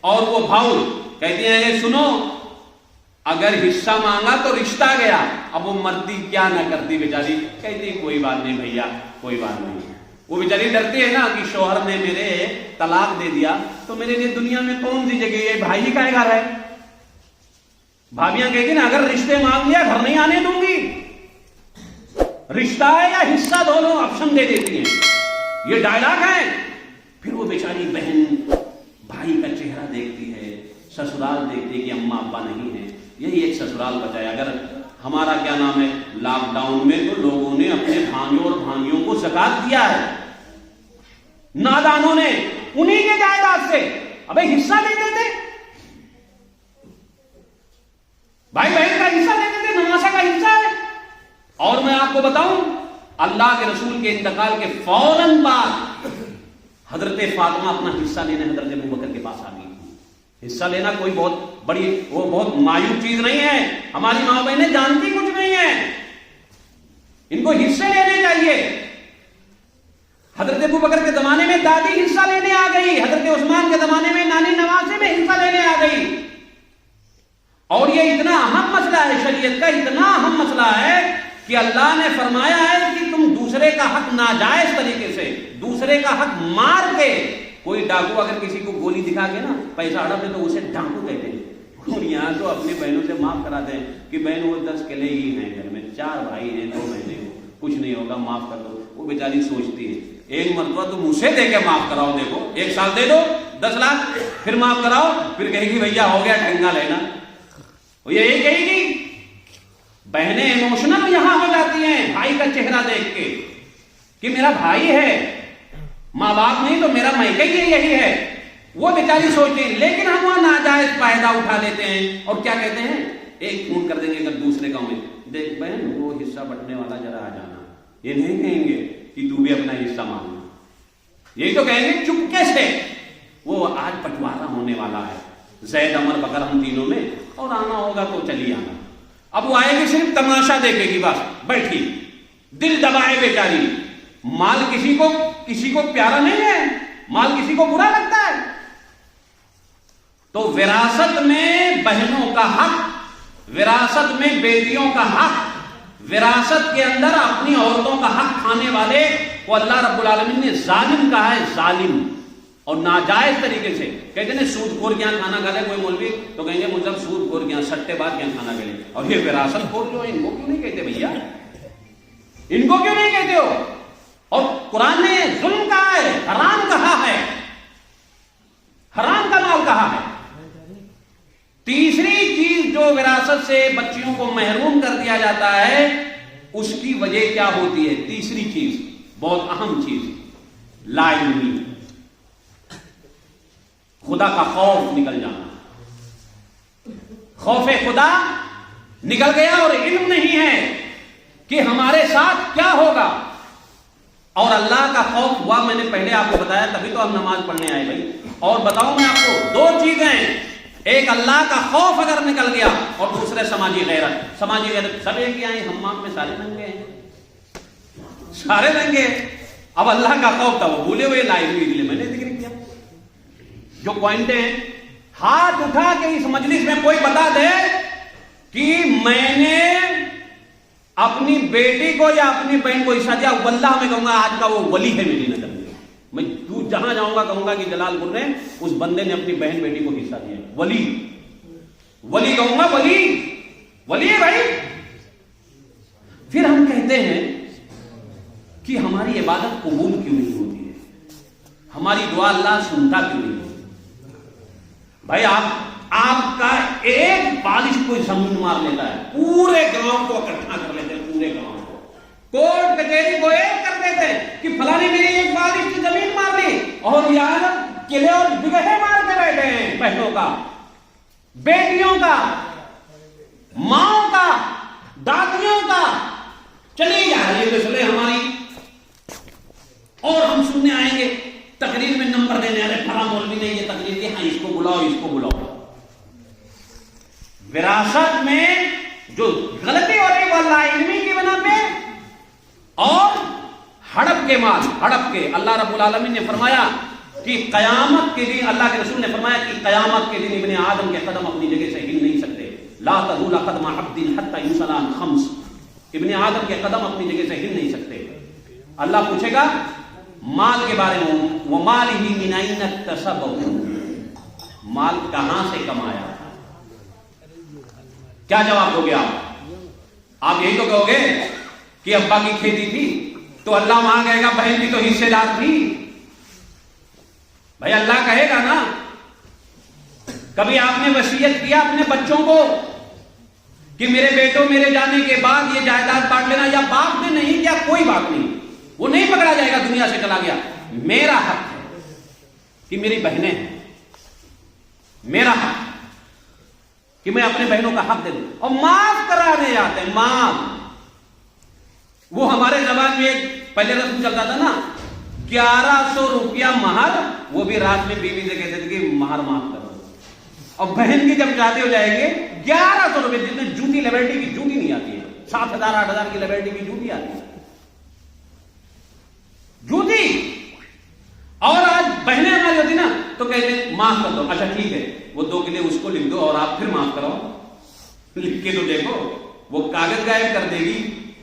اور وہ بھاؤ کہتی ہیں سنو، اگر حصہ مانگا تو رشتہ گیا. اب وہ مرتی کیا نہ کرتی بیچاری، کہتی کوئی بات نہیں بھیا، کوئی بات نہیں. وہ بیچاری ڈرتی ہے نا کہ شوہر نے میرے طلاق دے دیا تو میرے لیے دنیا میں کون سی جگہ ہے، بھائی کا گھر ہے. بھابیاں کہتی نا اگر رشتے مانگ لیا گھر نہیں آنے دوں گی، رشتہ ہے یا حصہ، دونوں آپشن دے دیتی ہیں. یہ ڈائلاگ ہے. پھر وہ بیچاری بہن بھائی کا چہرہ دیکھتی ہے، سسرال دیکھتی ہے کہ اماں ابا نہیں ہے. یہی ایک سسرال بچا ہے. اگر ہمارا کیا نام ہے، لاک ڈاؤن میں تو لوگوں نے اپنے بھائیوں اور بھانجیوں کو زکات دیا ہے، نادانوں نے، انہی کے جائیداد سے. ابے حصہ دیتے تھے، بھائی بہن کا حصہ دیتے تھے، نواسا کا حصہ ہے. اور میں آپ کو بتاؤں، اللہ کے رسول کے انتقال کے فوراً بعد حضرت فاطمہ اپنا حصہ لینے حضرت ابوبکر کے پاس آ گئی. حصہ لینا کوئی بہت بڑی، وہ بہت مایوب چیز نہیں ہے. ہماری ماں بہنیں جانتی کچھ نہیں ہے، ان کو حصے لینے چاہیے. حضرت ابوبکر کے زمانے میں دادی حصہ لینے آ گئی، حضرت عثمان کے زمانے میں نانی نواسے میں حصہ لینے آ گئی. اور یہ اتنا اہم مسئلہ ہے، شریعت کا اتنا اہم مسئلہ ہے کہ اللہ نے فرمایا ہے کہ تم دوسرے کا حق ناجائز طریقے سے، دوسرے کا حق مار کے، کوئی ڈاکو اگر کسی کو گولی دکھا کے نا پیسہ ہڑپ دے تو اسے ڈاکو کہتے ہیں. اور یہاں تو اپنی بہنوں سے معاف کراتے ہیں کہ بہن وہ 10 کلے ہی ہیں، گھر میں 4 بھائی ہیں، 2 بہنیں ہو، کچھ نہیں ہوگا، معاف کر دو. وہ بیچاری سوچتی ہے، ایک مرتبہ تم اسے دے کے معاف کراؤ، دیکھو 1 سال دے دو، 10 لاکھ پھر معاف کراؤ، پھر کہے گی بھیا ہو گیا ٹھنگا لینا، وہ یہی کہے گی۔ بہنیں ایموشنل یہاں ہو جاتی ہیں بھائی کا چہرہ دیکھ کے کہ میرا بھائی ہے، ماں باپ نہیں تو میرا مائکہ یہی ہے، وہ بیچاری سوچتے ہیں۔ لیکن ہم وہاں ناجائز فائدہ اٹھا لیتے ہیں اور کیا کہتے ہیں، ایک فون کر دیں گے اگر دوسرے گاؤں میں، دیکھ بہن وہ حصہ بٹنے والا ذرا آ جانا، یہ نہیں کہیں گے کہ تو بھی اپنا حصہ مانگنا، یہی تو کہیں گے چپکے سے وہ آج بٹوارا ہونے والا ہے، زید عمر بکر ہم تینوں میں، اور آنا ہوگا تو چلی آنا۔ اب وہ آئے گی صرف تماشا دیکھے گی، بس بیٹھی دل دبائے بیچاری۔ مال کسی کو پیارا نہیں ہے، مال کسی کو برا لگتا ہے۔ تو وراثت میں بہنوں کا حق، وراثت میں بیٹیوں کا حق، وراثت کے اندر اپنی عورتوں کا حق کھانے والے کو اللہ رب العالمین نے ظالم کہا ہے، ظالم، اور ناجائز طریقے سے کہتے ہیں سود خور کیا کھانا کھا لے کوئی مولوی تو کہیں گے مجھے سود خور کیا سٹے بات کیا کھانا کھا لے، اور یہ وراثت خور جو ہے ان کو کیوں نہیں کہتے بھیا، ان کو کیوں نہیں کہتے ہو؟ اور قرآن نے ظلم کہا ہے، حرام کہا ہے، حرام کا مال کہا ہے۔ تیسری چیز جو وراثت سے بچیوں کو محروم کر دیا جاتا ہے اس کی وجہ کیا ہوتی ہے؟ تیسری چیز بہت اہم چیز، لا علمی، خدا کا خوف نکل جانا۔ خوف خدا نکل گیا اور علم نہیں ہے کہ ہمارے ساتھ کیا ہوگا، اور اللہ کا خوف ہوا، میں نے پہلے آپ کو بتایا تبھی تو ہم نماز پڑھنے آئے بھائی۔ اور بتاؤں میں آپ کو دو چیزیں، ایک اللہ کا خوف اگر نکل گیا اور دوسرے سماجی غیرت۔ سماجی غیرت سب ایک ہی آئے، ہمام میں سارے ننگے ہیں، سارے ننگے۔ اب اللہ کا خوف تھا وہ بھولے ہوئے لائے ہوئے، لیے میں نے ذکر کیا جو پوائنٹیں ہیں۔ ہاتھ اٹھا کے اس مجلس میں کوئی بتا دے کہ میں نے اپنی بیٹی کو یا اپنی بہن کو حصہ دیا، واللہ میں کہوں گا آج کا وہ ولی ہے میری نظر میں، میں جہاں جاؤں گا کہوں گا کہ جلال پور نے اس بندے نے اپنی بہن بیٹی کو حصہ دیا، ولی، ولی کہوں گا، ولی، ولی ہے بھائی۔ پھر ہم کہتے ہیں کہ ہماری عبادت قبول کیوں نہیں ہوتی ہے، ہماری دعا اللہ سنتا کیوں نہیں ہوتی؟ بھائی آپ کا ایک بارش کوئی زمین مار لیتا ہے، پورے گاؤں کو اکٹھا کر لیتے ہیں، پورے گاؤں کو، کورٹ کچہری کو ایک کر دیتے ہیں کہ فلانی میری ایک بارش کی زمین مار لی، اور یار قلعے اور بگہے مار کے بیٹھے ہیں بہنوں کا، بیٹیوں کا، ماؤں کا، دادیوں کا، چلی جا رہی ہے مسئلے ہماری، اور ہم سننے آئیں گے تقریر میں نمبر دینے والے فلاں مولوی نے یہ تقریر کی، ہاں اس کو بلاؤ، اس کو بلاؤ۔ وراثت میں جو غلطی ہو رہی وہ لا علمی کی بنا پہ اور ہڑپ کے مال، ہڑپ کے۔ اللہ رب العالمین نے فرمایا کہ قیامت کے دن، اللہ کے رسول نے فرمایا کہ قیامت کے دن ابن آدم کے قدم اپنی جگہ سے ہل نہیں سکتے، لا تزول قدم عبد حتى يسأل عن خمس، ابن آدم کے قدم اپنی جگہ سے ہل نہیں سکتے۔ اللہ پوچھے گا مال کے بارے میں، وَمَالِهِ مِنْ أَيْنَ اكْتَسَبَهُ، مال کہاں سے کمایا؟ کیا جواب دو گے آپ یہی تو کہو گے کہ ابا کی کھیتی تھی تو اللہ وہاں کہے گا بہن بھی تو حصے دار تھی۔ بھائی اللہ کہے گا نا، کبھی آپ نے وصیت کیا اپنے بچوں کو کہ میرے بیٹوں میرے جانے کے بعد یہ جائیداد بانٹ لینا، یا باپ نے نہیں کیا کوئی بات نہیں، وہ نہیں پکڑا جائے گا، دنیا سے چلا گیا۔ میرا حق ہے کہ میری بہنیں ہیں، میرا حق کہ میں اپنے بہنوں کا حق دے دوں، اور معاف کرانے جاتے ہیں، معاف۔ وہ ہمارے زبان میں ایک پہلے رسم چلتا تھا نا، 1100 روپیہ مہر، وہ بھی رات میں بیوی سے کہتے تھے کہ مہر معاف کرو، اور بہن کی جب شادی ہو جائے گی 1100 روپئے، جس میں جوتی لیبرٹی کی جوتی نہیں آتی ہے، 7,000 8,000 کی لیبرٹی کی جوتی آتی ہے، جوتی۔ اور آج بہنیں ہماری ہوتی نا تو کہتے ہیں معاف کر دو، اچھا ٹھیک ہے وہ 2 کلے اس کو لکھ دو اور آپ پھر معاف کرو، لکھ کے تو دیکھو، وہ کاغذ غائب کر دے گی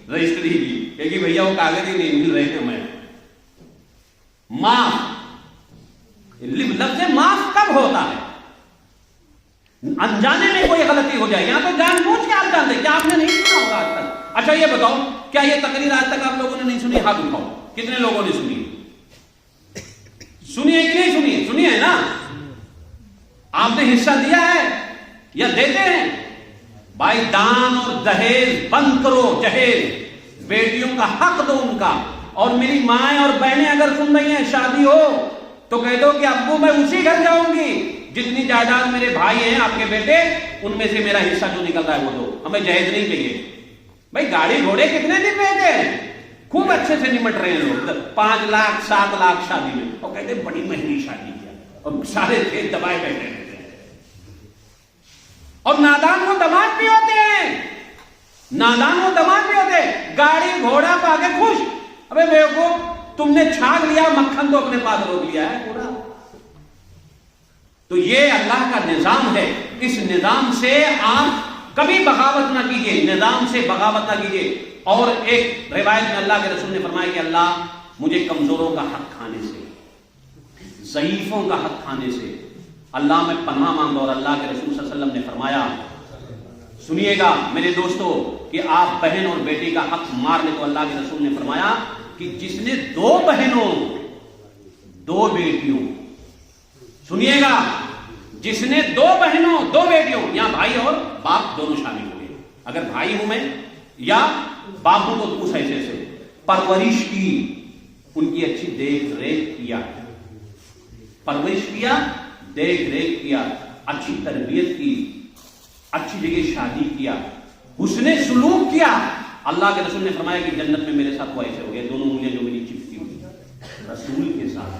رجسٹری کی، کہ بھیا وہ کاغذ ہی نہیں مل رہے ہیں ہمیں۔ معاف، لفظ معاف کب ہوتا ہے؟ انجانے میں کوئی غلطی ہو جائے، یہاں تو جان بوجھ کے آپ جانتے، کیا آپ نے نہیں سنا ہوگا آج تک؟ اچھا یہ بتاؤ کیا یہ تقریر آج تک آپ لوگوں نے نہیں سنی؟ ہاتھ اٹھاؤ، کتنے لوگوں نے سنی؟ سنی ہے کہ نہیں سنی ہے؟ سنی ہے نا؟ آپ نے حصہ دیا ہے یا دیتے ہیں؟ بھائی دان اور دہیز بند کرو، جہیز، بیٹیوں کا حق دو ان کا. اور میری مائیں اور بہنیں اگر سن رہی ہیں، شادی ہو تو کہہ دو کہ ابو میں اسی گھر جاؤں گی، جتنی جائیداد میرے بھائی ہیں آپ کے بیٹے، ان میں سے میرا حصہ جو نکل رہا ہے وہ دو، ہمیں جہیز نہیں چاہیے. بھائی گاڑی گھوڑے کتنے دن رہتے ہیں، خوب اچھے سے نمٹ رہے ہیں لوگ، 5 لاکھ 7 لاکھ شادی میں، اور کہتے ہیں بڑی مہنگی شادی کیا، اور سارے کھیت دبائے بیٹھے رہتے ہیں. اور نادان وہ دماد بھی ہوتے ہیں، نادان وہ دماد بھی ہوتے ہیں، گاڑی گھوڑا پا کے خوش. ابے بیوقوف، تم نے چھاگ لیا مکھن تو اپنے پاس روک لیا ہے پورا. تو یہ اللہ کا نظام ہے، اس نظام سے آپ کبھی بغاوت نہ کیجیے، نظام سے بغاوت نہ کیجیے. اور ایک روایت میں اللہ کے رسول نے فرمایا کہ اللہ مجھے کمزوروں کا حق کھانے سے، ضعیفوں کا حق کھانے سے اللہ میں پناہ مانگا. اور اللہ کے رسول صلی اللہ علیہ وسلم نے فرمایا، سنیے گا میرے دوستو، کہ آپ بہن اور بیٹی کا حق مار لیں تو اللہ کے رسول نے فرمایا کہ جس نے 2 بہنوں 2 بیٹیوں، سنیے گا، جس نے 2 بہنوں 2 بیٹیوں، یہاں بھائی اور باپ دونوں شامل ہوئے، اگر بھائی ہوں میں یا باپ ہوں تو اس حیثیت سے پرورش کی، ان کی اچھی دیکھ ریکھ کیا، پرورش کیا، دیکھ ریکھ کیا، اچھی تربیت کی، اچھی جگہ شادی کیا، حسن سلوک کیا. اللہ کے رسول نے فرمایا کہ جنت میں میرے ساتھ وہ ایسے ہو گئے، دونوں انگلیاں جو میری چپکی ہوئی رسول کے ساتھ.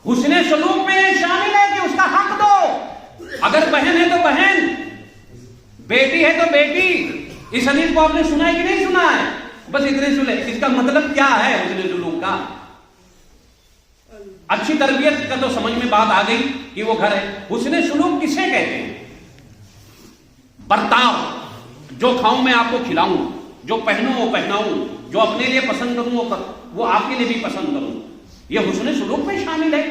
حسن سلوک میں شامل ہے کہ اس کا حق دو. اگر بہن ہے تو بہن، بیٹی ہے تو بیٹی. اس حدیث کو آپ نے سنا ہے کہ نہیں سنا ہے؟ بس اتنے سنے. اس کا مطلب کیا ہے حسن سلوک کا؟ اچھی تربیت کا تو سمجھ میں بات آ گئی کہ وہ گھر ہے. حسن سلوک کسے کہتے ہیں؟ برتاؤ، جو کھاؤں میں آپ کو کھلاؤں، جو پہنوں وہ پہناؤں، جو اپنے لیے پسند کروں وہ آپ کے لیے بھی پسند کروں، یہ حسن سلوک میں شامل ہے.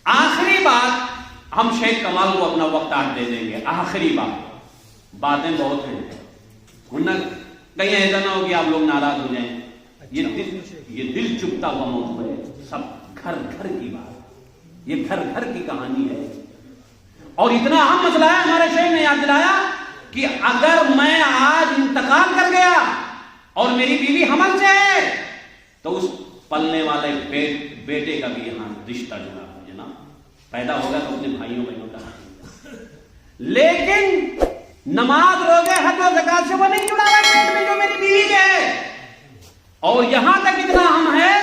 آخری بات، ہم شیخ کمال کو اپنا وقت آج دے دیں گے. آخری باتیں بہت ہیں، ورنہ کہیں ایسا نہ ہو کہ آپ لوگ ناراض ہو جائیں. یہ دل چپتا ہوا موضوع ہے، سب گھر گھر کی بات، یہ گھر گھر کی کہانی ہے. اور اتنا اہم مسئلہ ہے، ہمارے شیخ نے یاد دلایا کہ اگر میں آج انتقال کر گیا اور میری بیوی حمل سے ہے تو اس پلنے والے بیٹے کا بھی یہاں رشتہ جڑا ہے نا، پیدا ہوگا تو اپنے بھائیوں بہنوں کا. لیکن نماز روزے حج و زکات سے وہ نہیں جڑا ہے پیٹ میں جو میری بیوی کے ہے. اور یہاں تک اتنا اہم ہے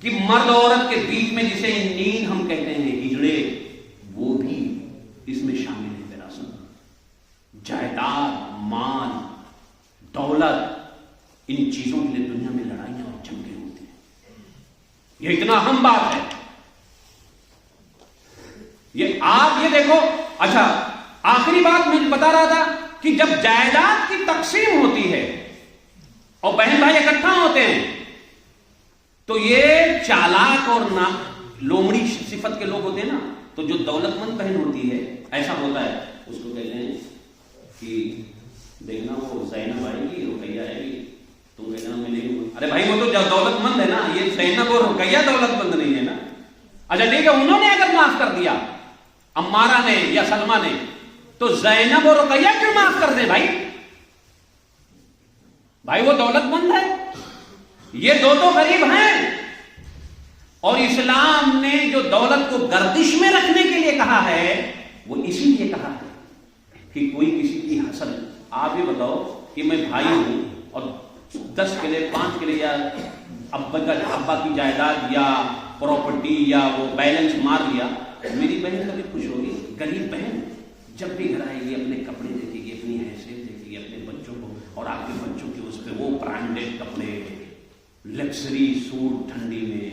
کہ مرد عورت کے بیچ میں جسے نیند ہم کہتے ہیں، ہجڑے، وہ بھی اس میں شامل ہے. وراثت، جائیداد، مال، دولت، ان چیزوں کے لیے دنیا میں لڑائیاں اور جنگیں ہوتی ہیں. یہ اتنا اہم بات ہے. آپ یہ دیکھو. اچھا، آخری بات میں بتا رہا تھا کہ جب جائیداد کی تقسیم ہوتی ہے اور بہن بھائی اکٹھا ہوتے ہیں تو یہ چالاک اور لومڑی صفت کے لوگ ہوتے ہیں نا، تو جو دولت مند بہن ہوتی ہے، ایسا ہوتا ہے، اس کو کہتے ہیں کہ دیکھنا وہ زینب آئے گی، رقیہ آئے گی، تم کہنا میں نہیں. ارے بھائی وہ تو دولت مند ہے نا، یہ زینب اور رقیہ دولت مند نہیں ہے نا. اچھا ٹھیک ہے، انہوں نے اگر معاف کر دیا، عمارہ نے یا سلمہ نے، تو زینب اور رقیہ کیوں معاف کر دیں بھائی؟ بھائی وہ دولت مند ہے، یہ دو تو غریب ہیں. اور اسلام نے جو دولت کو گردش میں رکھنے کے لیے کہا ہے وہ اسی لیے کہا ہے کہ کوئی کسی کی حسد. آپ یہ بتاؤ کہ میں بھائی ہوں اور 10 قلعے 5 قلعے یا ابا کی جائیداد یا پراپرٹی یا وہ بیلنس مار لیا، میری بہن کبھی خوش ہوگی؟ غریب بہن جب بھی گھر آئے گی اپنے کپڑے دیکھے گی، اپنی حیثیت دیکھے گی، اپنے بچوں کو، اور آپ کے بچوں کے اس پہ وہ برانڈیڈ کپڑے، لگژری سوٹ ٹھنڈی میں،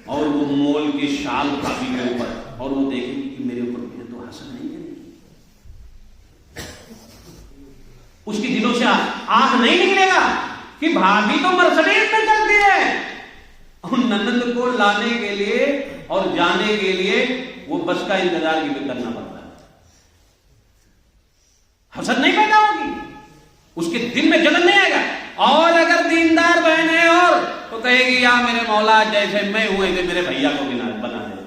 اور وہ مول کے شال کافی کے اوپر، اور وہ دیکھے گی کہ میرے اوپر مجھے تو حسد نہیں کرے گی. اس کے دلوں سے آہ نہیں نکلے گا کہ بھابھی تو مرسڈیز میں چلتی ہے، اور نند کو لانے کے لیے اور جانے کے لیے وہ بس کا انتظار بھی کرنا پڑتا ہے. حسد نہیں پیدا ہوگی، اس کے دل میں جلن نہیں آئے گا. اور اگر دیندار بہن ہے اور تو کہے گی یا میرے مولا جیسے میں ہوں ایسے میرے بھیا کو بنا دے.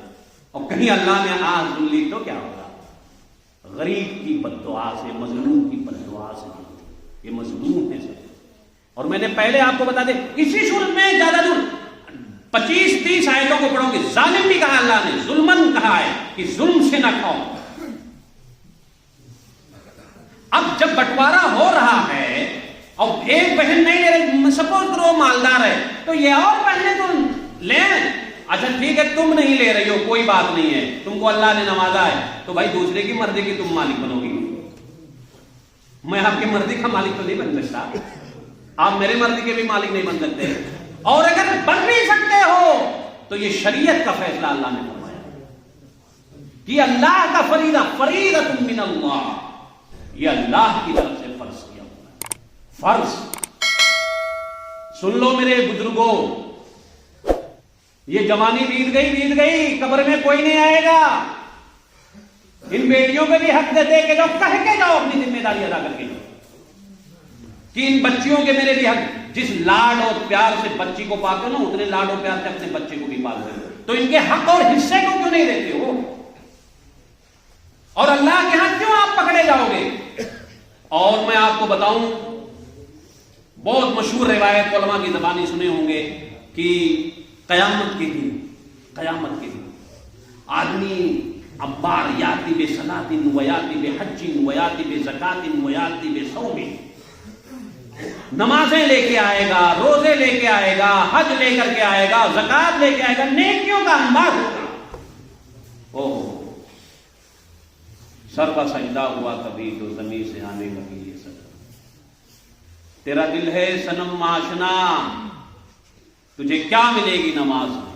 اور کہیں اللہ نے آج سن لی تو کیا ہوگا؟ غریب کی بد دعا سے، مظلوم کی بد دعا سے، یہ مظلوم ہے سب. اور میں نے پہلے آپ کو بتا دے اسی صورت میں زیادہ دور 25-30 آیتوں کو پڑھو گے. ظالم بھی کہا اللہ نے، ظلمن کہا ہے کہ ظلم سے نہ کھاؤ. اب جب بٹوارا ہو رہا ہے اور ایک بہن نہیں لے رہی، سپوز کرو مالدار ہے تو یہ اور بہنیں تو لیں. اچھا ٹھیک ہے تم نہیں لے رہی ہو کوئی بات نہیں ہے، تم کو اللہ نے نوازا ہے تو بھائی دوسرے کی مرضی کی تم مالک بنو گی. میں آپ کی مرضی کا مالک تو نہیں بن سکتا، آپ میرے مرضی کے بھی مالک نہیں بن سکتے. اور اگر بن بھی سکتے ہو تو یہ شریعت کا فیصلہ اللہ نے فرمایا کہ اللہ کا فریضۃ من اللہ، یہ اللہ کی طرف سے فرض کیا ہوا ہے. فرض سن لو میرے بزرگوں، یہ جوانی بیت گئی، قبر میں کوئی نہیں آئے گا. ان بیٹیوں پہ بھی حق دیتے کہ جو کہہ کے جاؤ اپنی ذمہ داری ادا کر کے جاؤ کہ ان بچیوں کے میرے بھی حق. جس لاڈ اور پیار سے بچی کو پالتے ہو نا اتنے لاڈ اور پیار سے اپنے بچے کو بھی پالتے ہو، تو ان کے حق اور حصے کو کیوں نہیں دیتے ہو؟ اور اللہ کے ہاں کیوں آپ پکڑے جاؤ گے؟ اور میں آپ کو بتاؤں بہت مشہور روایت علماء کی زبانی سنے ہوں گے کہ قیامت کے دن آدمی ابار یاتی بے صلاۃ ویاتی بے حج ویاتی بے زکات ویاتی بے صوم، نمازیں لے کے آئے گا، روزے لے کے آئے گا، حج لے کر کے آئے گا، زکات لے کے آئے گا، نیکیوں کا انبار ہوگا. اوہ سر کا سجدہ ہوا کبھی تو زمین سے آنے لگی یہ سجدہ. تیرا دل ہے صنم آشنا، تجھے کیا ملے گی نماز میں؟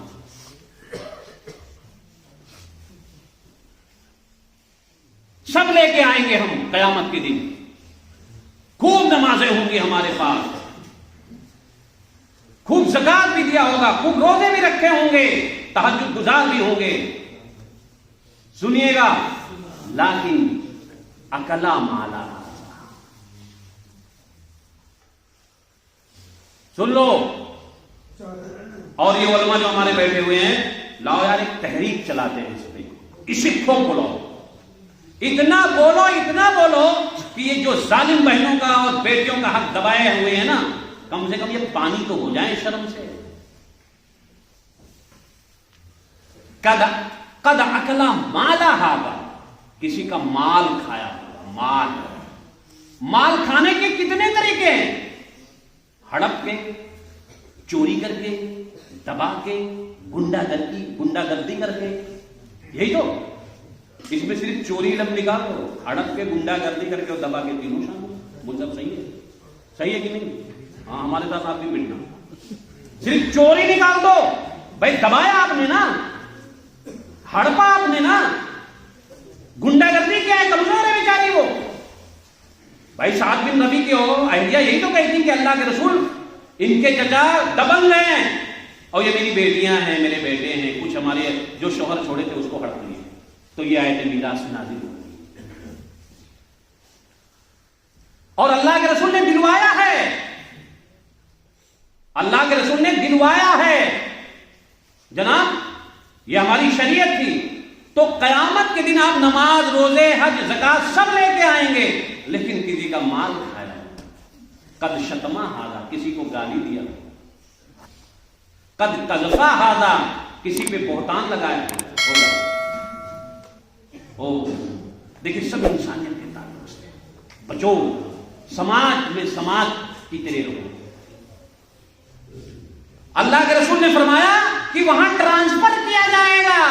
سب لے کے آئیں گے ہم قیامت کے دن. خوب نمازیں ہوں گی ہمارے پاس، خوب زکات بھی دیا ہوگا، خوب روزے بھی رکھے ہوں گے، تہجد گزار بھی ہوں گے. سنیے گا لیکن اکلا مالا، سن لو. اور یہ علماء جو ہمارے بیٹھے ہوئے ہیں، لاؤ یار ایک تحریک چلاتے ہیں اس پہ، اسی کو بولو، اتنا بولو کہ یہ جو ظالم بہنوں کا اور بیٹیوں کا حق دبائے ہوئے ہیں نا، کم سے کم یہ پانی تو ہو جائیں شرم سے. قد اکلا مالا ہاگا، کسی کا مال کھایا ہوگا. مال کھانے کے کتنے طریقے ہیں؟ ہڑپ کے، چوری کر کے، دبا کے، گنڈا گردی کر کے. یہی تو اس میں صرف چوری لفظ نکال دو، ہڑپ کے، گنڈا گردی کر کے اور دبا کے، تینوں شامل. وہ سب صحیح ہے کہ نہیں؟ ہاں ہمارے ساتھ آپ بھی بٹنا. صرف چوری نکال دو، بھائی دبایا آپ نے نا، ہڑپا آپ نے نا. گنڈا گردی کیا ہے؟ کمزور ہے بیچاری وہ. بھائی سعد بن ربیع کی اہلیہ یہی تو کہتی کہ اللہ کے رسول ان کے چچا دبنگ ہیں اور یہ میری بیٹیاں ہیں، میرے بیٹے ہیں، کچھ ہمارے جو شوہر چھوڑے تھے اس کو ہڑپ لیے. تو یہ آیت میراث نازل ہوئی اور اللہ کے رسول نے دلوایا ہے، اللہ کے رسول نے دلوایا ہے جناب، یہ ہماری شریعت تھی. تو قیامت کے دن آپ نماز، روزے، حج، زکات سب لے کے آئیں گے، لیکن کسی کا مال کھایا. قد شتما ہاذا، کسی کو گالی دیا. قد قذفا ہاذا، کسی پہ بہتان لگایا ہوگا. دیکھیں سب انسانیت کے تعلق سے بچو، سماج میں سماج کی طرح رہو. اللہ کے رسول نے فرمایا کہ وہاں ٹرانسفر کیا جائے گا،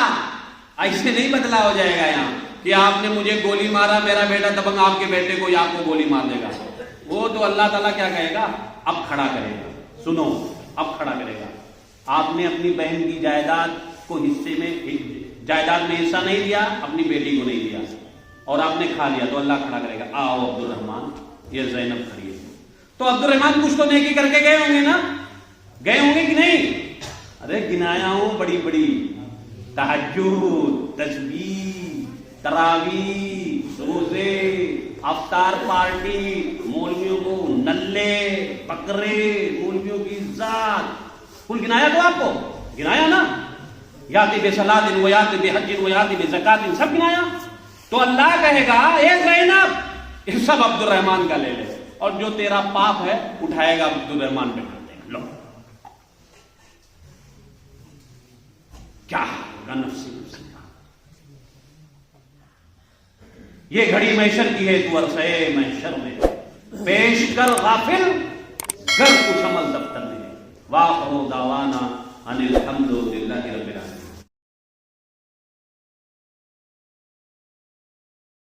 ایسے نہیں بدلا ہو جائے گا یہاں کہ آپ نے مجھے گولی مارا، میرا بیٹا دبنگ آپ کے بیٹے کو یا آپ کو گولی مار دے گا. وہ تو اللہ تعالیٰ کیا کہے گا؟ اب کھڑا کرے گا. سنو، اب کھڑا کرے گا. آپ نے اپنی بہن کی جائیداد کو حصے میں، جائیداد میں حصہ نہیں دیا، اپنی بیٹی کو نہیں دیا اور آپ نے کھا لیا، تو اللہ کھڑا کرے گا. آؤ عبد الرحمان، یہ زینب کھڑی ہے. تو عبد الرحمان کچھ تو نیکی کر کے گئے ہوں گے نا، گئے ہوں گے کہ نہیں؟ ارے گنایا ہوں بڑی بڑی، تہجد، تسبیح، تراویح، روزے، افطار پارٹی، مولویوں کو نلے پکڑے، مولویوں کی عزت، کل گنایا تو آپ کو گنایا نا، یاتی بے صلاۃ و یاتی بے حج و یاتی بے زکات، سب گنایا. تو اللہ کہے گا اے زینب یہ سب عبد الرحمان کا لے لے، اور جو تیرا پاپ ہے اٹھائے گا عبد الرحمان پہ کر دے گا. لو کیا ہوگا نفسی نفسی کا. یہ گھڑی محشر کی ہے تو عرصے محشر میں پیش کر غافل کر کچھ عمل دفتر میں. واخر دعوانا ان الحمد للہ رب العالمین.